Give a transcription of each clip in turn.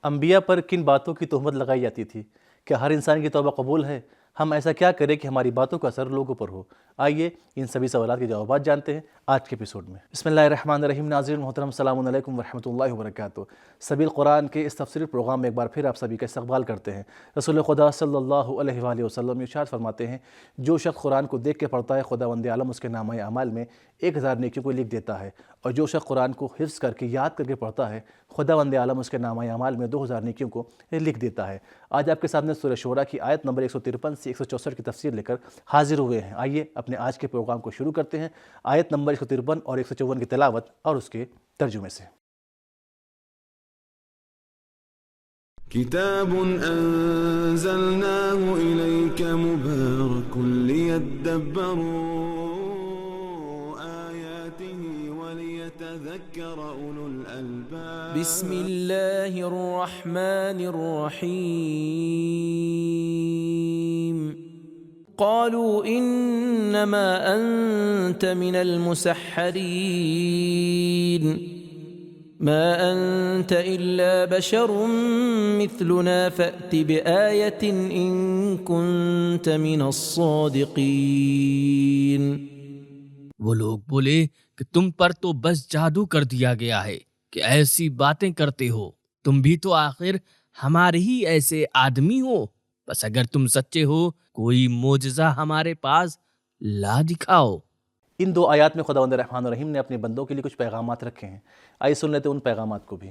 انبیاء پر کن باتوں کی تہمت لگائی جاتی تھی؟ کیا ہر انسان کی توبہ قبول ہے؟ ہم ایسا کیا کریں کہ ہماری باتوں کا اثر لوگوں پر ہو؟ آئیے ان سبھی سوالات کے جوابات جانتے ہیں آج کے ایپیسوڈ میں۔ بسم اللہ الرحمن الرحیم۔ ناظرین محترم، السلام علیکم ورحمۃ اللہ وبرکاتہ۔ سبیل قرآن کے اس تفسیری پروگرام میں ایک بار پھر آپ سبھی کا استقبال کرتے ہیں۔ رسول خدا صلی اللہ علیہ وآلہ وسلم ارشاد فرماتے ہیں، جو شخص قرآن کو دیکھ کے پڑھتا ہے، خداوند عالم اس کے نامہ اعمال میں 1000 نیکیوں کو لکھ دیتا ہے، اور جو شخص قرآن کو حفظ کر کے یاد کر کے پڑھتا ہے، خداوند عالم اس کے نامہ اعمال میں 2000 نیکیوں کو لکھ دیتا ہے۔ آج آپ کے سامنے سورہ شعراء کی آیت نمبر 153 سے 164 کی تفسیر لے کر حاضر ہوئے ہیں۔ آئیے اپنے آج کے پروگرام کو شروع کرتے ہیں آیت نمبر 153 اور 154 کی تلاوت اور اس کے ترجمے سے۔ کتاب انزلناه الیک مبارک لیدبروا آیاته ولیتذکر اولو الالباب۔ بسم اللہ الرحمن الرحیم۔ قالوا انما انت من المسحرین ما انت الا بشر مثلنا فأت بآیة ان كنت من الصادقین۔ وہ لوگ بولے کہ تم پر تو بس جادو کر دیا گیا ہے کہ ایسی باتیں کرتے ہو، تم بھی تو آخر ہمارے ہی ایسے آدمی ہو، بس اگر تم سچے ہو کوئی معجزہ ہمارے پاس لا دکھاؤ۔ ان دو آیات میں خداوند الرحمن الرحیم نے اپنے بندوں کے لیے کچھ پیغامات رکھے ہیں۔ آئیے سن لیتے ہیں ان پیغامات کو بھی۔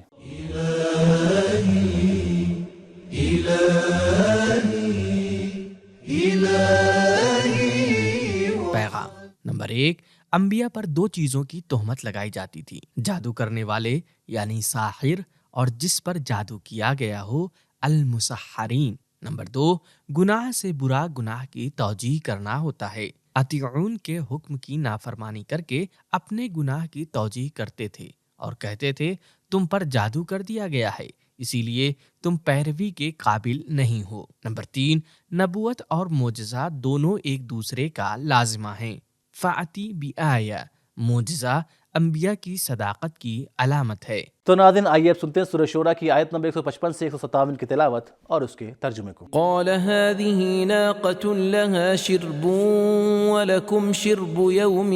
پیغام نمبر 1، انبیاء پر 2 چیزوں کی تہمت لگائی جاتی تھی، جادو کرنے والے یعنی ساحر، اور جس پر جادو کیا گیا ہو المسحرین۔ نمبر 2، گناہ سے برا گناہ کی توجیہ کرنا ہوتا ہے۔ اطیعون کے حکم کی نافرمانی کر کے اپنے گناہ کی توجیہ کرتے تھے اور کہتے تھے تم پر جادو کر دیا گیا ہے، اسی لیے تم پیروی کے قابل نہیں ہو۔ نمبر 3، نبوت اور معجزہ دونوں ایک دوسرے کا لازمہ ہیں۔ فاتی بآیہ، معجزہ انبیاء کی صداقت کی علامت ہے۔ تو ناظرین آئیے اب سنتے ہیں سورہ شعراء کی آیت نمبر 155 سے 157 کی تلاوت اور اس کے ترجمے کو۔ قال هذه ناقة لها شرب ولكم شرب يوم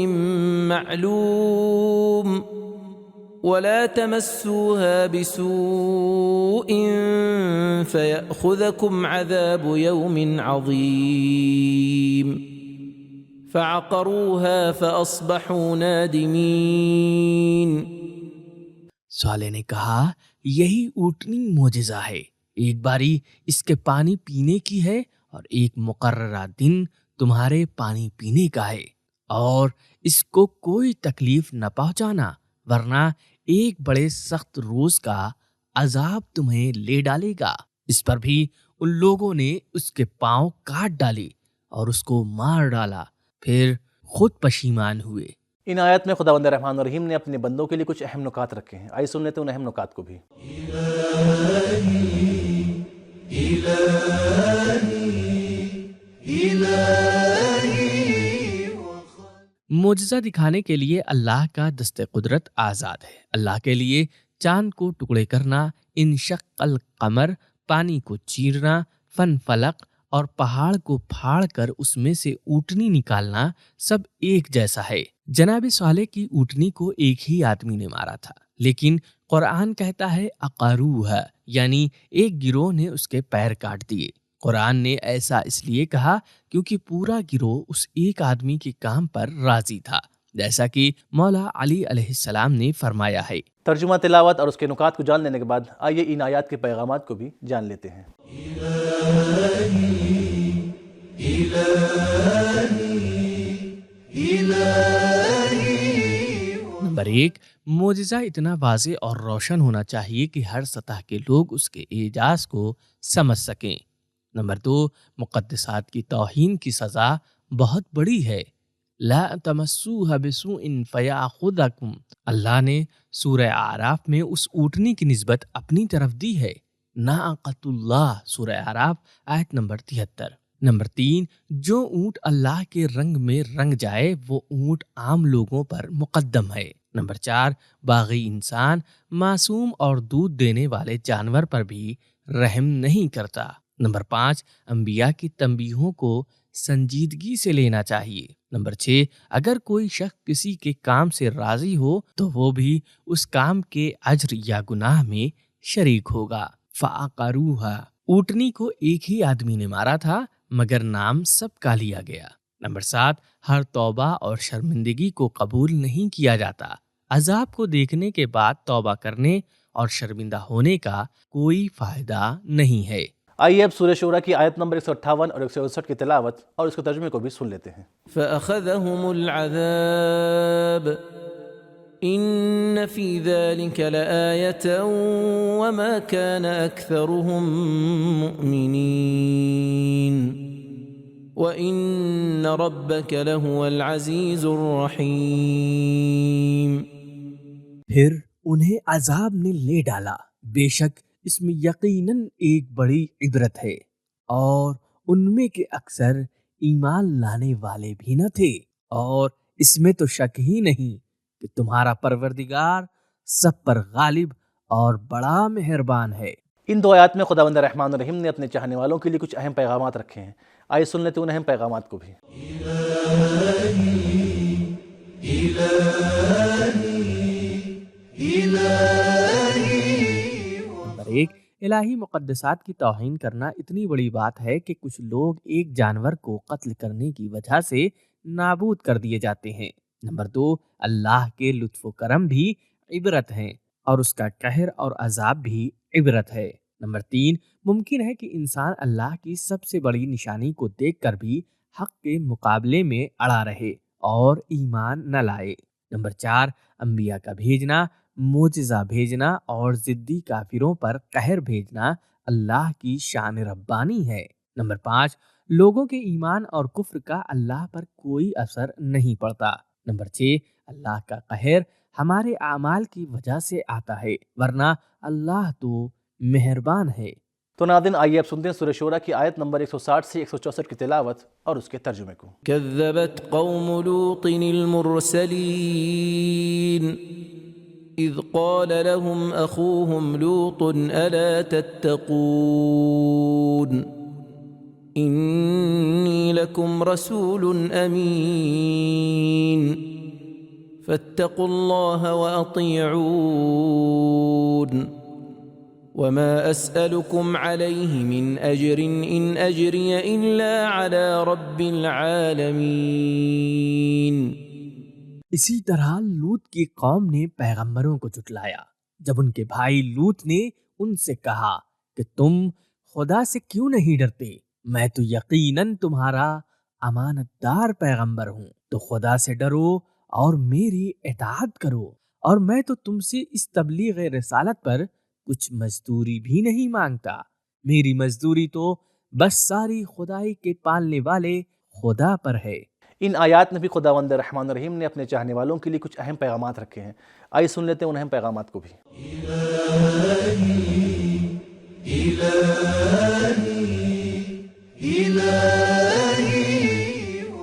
معلوم ولا تمسوها بسوء فيأخذكم عذاب يوم عظيم فعقروها فأصبحوا نادمين۔ صالح نے کہا یہی اونٹنی معجزہ ہے، ایک باری اس کے پانی پینے کی ہے اور ایک مقررہ دن تمہارے پانی پینے کا ہے، اور اس کو کوئی تکلیف نہ پہنچانا، ورنہ ایک بڑے سخت روز کا عذاب تمہیں لے ڈالے گا۔ اس پر بھی ان لوگوں نے اس کے پاؤں کاٹ ڈالے اور اس کو مار ڈالا، پھر خود پشیمان ہوئے۔ ان آیات میں خداوند الرحمن الرحیم نے اپنے بندوں کے لیے کچھ اہم نکات رکھے ہیں۔ آئیے سن لیتے ہیں ان اہم نکات کو بھی۔ معجزہ دکھانے کے لیے اللہ کا دست قدرت آزاد ہے۔ اللہ کے لیے چاند کو ٹکڑے کرنا، انشق القمر، پانی کو چیرنا، فن فلق اور پہاڑ کو پھاڑ کر اس میں سے اونٹنی نکالنا سب ایک جیسا ہے۔ جناب صالح کی اونٹنی کو ایک ہی آدمی نے مارا تھا، لیکن قرآن کہتا ہے اقاروہا، یعنی ایک گروہ نے اس کے پیر کاٹ دیے۔ قرآن نے ایسا اس لیے کہا کیونکہ پورا گروہ اس ایک آدمی کے کام پر راضی تھا، جیسا کہ مولا علی علیہ السلام نے فرمایا ہے۔ ترجمہ، تلاوت اور اس کے نکات کو جان لینے کے بعد آئیے ان آیات کے پیغامات کو بھی جان لیتے ہیں۔ نمبر 1، معجزہ اتنا واضح اور روشن ہونا چاہیے کہ ہر سطح کے لوگ اس کے اعجاز کو سمجھ سکیں۔ نمبر 2، مقدسات کی توہین کی سزا بہت بڑی ہے۔ لا تمسوها بسوء فیاخذکم، اللہ نے سورہ اعراف میں اس اونٹنی کی نسبت اپنی طرف دی ہے۔ ناقۃ اللہ، سورہ اعراف آیت نمبر 73۔ نمبر 3، جو اونٹ اللہ کے رنگ میں رنگ جائے وہ اونٹ عام لوگوں پر مقدم ہے۔ نمبر 4، باغی انسان معصوم اور دودھ دینے والے جانور پر بھی رحم نہیں کرتا۔ نمبر 5، انبیاء کی تنبیہوں کو سنجیدگی سے لینا چاہیے۔ نمبر 6، اگر کوئی شخص کسی کے کام سے راضی ہو تو وہ بھی اس کام کے اجر یا گناہ میں شریک ہوگا۔ فَعَقَرُوهَا، اونٹنی کو ایک ہی آدمی نے مارا تھا مگر نام سب کا لیا گیا۔ نمبر 7، ہر توبہ اور شرمندگی کو قبول نہیں کیا جاتا۔ عذاب کو دیکھنے کے بعد توبہ کرنے اور شرمندہ ہونے کا کوئی فائدہ نہیں ہے۔ آئیے اب سورہ شورى کی آیت نمبر 158 اور 159 کی تلاوت اور اس کے ترجمے کو بھی سن لیتے ہیں۔ فأخذهم العذاب إن في ذلك لآية وما كان أكثرهم مؤمنين وإن ربك لهو العزيز الرحيم۔ پھر انہیں عذاب نے لے ڈالا، بے شک اس میں یقیناً ایک بڑی عبرت ہے، اور ان میں کے اکثر ایمان لانے والے بھی نہ تھے، اور اس میں تو شک ہی نہیں کہ تمہارا پروردگار سب پر غالب اور بڑا مہربان ہے۔ ان دو آیات میں خداوند رحمان الرحیم نے اپنے چاہنے والوں کے لیے کچھ اہم پیغامات رکھے ہیں۔ آئیے سن لیتے ہیں ان اہم پیغامات کو بھی۔ نمبر 1، الہی مقدسات کی توہین کرنا اتنی بڑی بات ہے کہ کچھ لوگ ایک جانور کو قتل کرنے کی وجہ سے نابود کر دیے جاتے ہیں۔ نمبر 2، اللہ کے لطف و کرم بھی عبرت ہیں اور اس کا قہر اور عذاب بھی عبرت ہے۔ نمبر 3، ممکن ہے کہ انسان اللہ کی سب سے بڑی نشانی کو دیکھ کر بھی حق کے مقابلے میں اڑا رہے اور ایمان نہ لائے۔ نمبر 4، انبیاء کا بھیجنا، معجزہ بھیجنا اور ضدی کافروں پر قہر بھیجنا اللہ کی شان ربانی ہے۔ نمبر 5، لوگوں کے ایمان اور کفر کا اللہ پر کوئی اثر نہیں پڑتا۔ نمبر 6، اللہ کا قہر ہمارے اعمال کی وجہ سے آتا ہے، ورنہ اللہ تو مہربان ہے۔ تو ناظرین آئیے اب سنتے ہیں سورہ شورى کی آیت نمبر 160 سے 164 کی تلاوت اور اس کے ترجمے کو۔ كذبت قوم لوط المرسلين إذ قال لهم أخوهم لوط ألا تتقون إني لكم رسول أمين فاتقوا الله وأطيعون وما أسألكم عليه من أجر إن أجري إلا على رب العالمين۔ اسی طرح لوط کی قوم نے پیغمبروں کو جھٹلایا جب ان کے بھائی لوط نے ان سے کہا کہ تم خدا سے کیوں نہیں ڈرتے، میں تو یقیناً تمہارا امانت دار پیغمبر ہوں، تو خدا سے ڈرو اور میری اطاعت کرو، اور میں تو تم سے اس تبلیغ رسالت پر کچھ مزدوری بھی نہیں مانگتا، میری مزدوری تو بس ساری خدائی کے پالنے والے خدا پر ہے۔ ان آیات میں بھی خداوند رحمان الرحیم نے اپنے چاہنے والوں کے لیے کچھ اہم پیغامات رکھے ہیں۔ آئیے سن لیتے ہیں ان اہم پیغامات کو بھی۔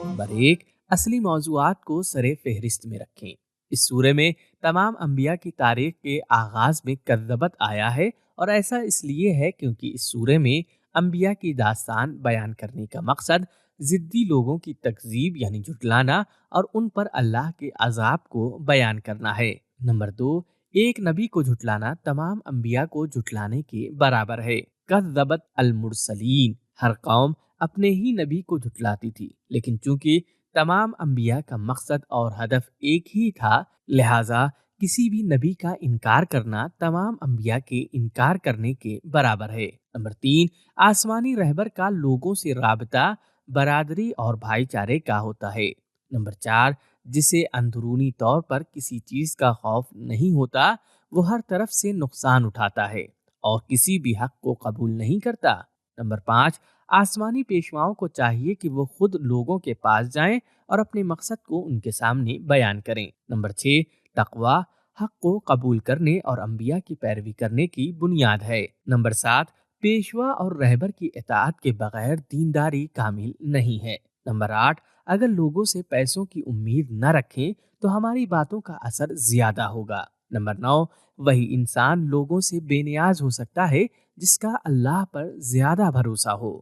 نمبر 1، اصلی موضوعات کو سر فہرست میں رکھیں۔ اس سورے میں تمام انبیاء کی تاریخ کے آغاز میں کذبت آیا ہے، اور ایسا اس لیے ہے کیونکہ اس سورے میں انبیاء کی داستان بیان کرنے کا مقصد ضدی لوگوں کی تکذیب یعنی جھٹلانا اور ان پر اللہ کے عذاب کو بیان کرنا ہے۔ نمبر 2، ایک نبی کو جھٹلانا تمام انبیاء کو جھٹلانے کے برابر ہے۔ کذبت المرسلین، ہر قوم اپنے ہی نبی کو جھٹلاتی تھی، لیکن چونکہ تمام انبیاء کا مقصد اور ہدف ایک ہی تھا، لہٰذا کسی بھی نبی کا انکار کرنا تمام انبیاء کے انکار کرنے کے برابر ہے۔ نمبر 3، آسمانی رہبر کا لوگوں سے رابطہ برادری اور بھائی چارے کا ہوتا ہے۔ نمبر 4، جسے اندرونی طور پر کسی چیز کا خوف نہیں ہوتا، وہ ہر طرف سے نقصان اٹھاتا ہے اور کسی بھی حق کو قبول نہیں کرتا۔ نمبر 5، آسمانی پیشواؤں کو چاہیے کہ وہ خود لوگوں کے پاس جائیں اور اپنے مقصد کو ان کے سامنے بیان کریں۔ نمبر 6، تقویٰ حق کو قبول کرنے اور انبیاء کی پیروی کرنے کی بنیاد ہے۔ نمبر 7، پیشوا اور رہبر کی اطاعت کے بغیر دینداری کامل نہیں ہے۔ نمبر 8، اگر لوگوں سے پیسوں کی امید نہ رکھیں تو ہماری باتوں کا اثر زیادہ ہوگا۔ نمبر 9، وہی انسان لوگوں سے بے نیاز ہو سکتا ہے جس کا اللہ پر زیادہ بھروسہ ہو۔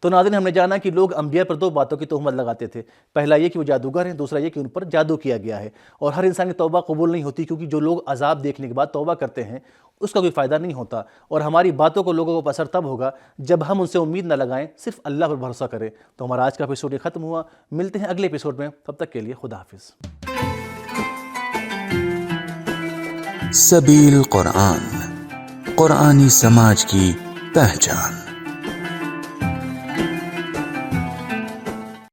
تو ناظرین، ہم نے جانا کہ لوگ انبیاء پر 2 باتوں کی تہمت لگاتے تھے۔ پہلا یہ کہ وہ جادوگر ہیں، دوسرا یہ کہ ان پر جادو کیا گیا ہے، اور ہر انسان کی توبہ قبول نہیں ہوتی، کیونکہ جو لوگ عذاب دیکھنے کے بعد توبہ کرتے ہیں اس کا کوئی فائدہ نہیں ہوتا، اور ہماری باتوں کو لوگوں کو اثر تب ہوگا جب ہم ان سے امید نہ لگائیں، صرف اللہ پر بھروسہ کریں۔ تو ہمارا آج کا ایپیسوڈ یہ ختم ہوا، ملتے ہیں اگلے ایپیسوڈ میں، تب تک کے لیے خدا حافظ۔ سبیل قرآن، قرآنی سماج کی پہچان۔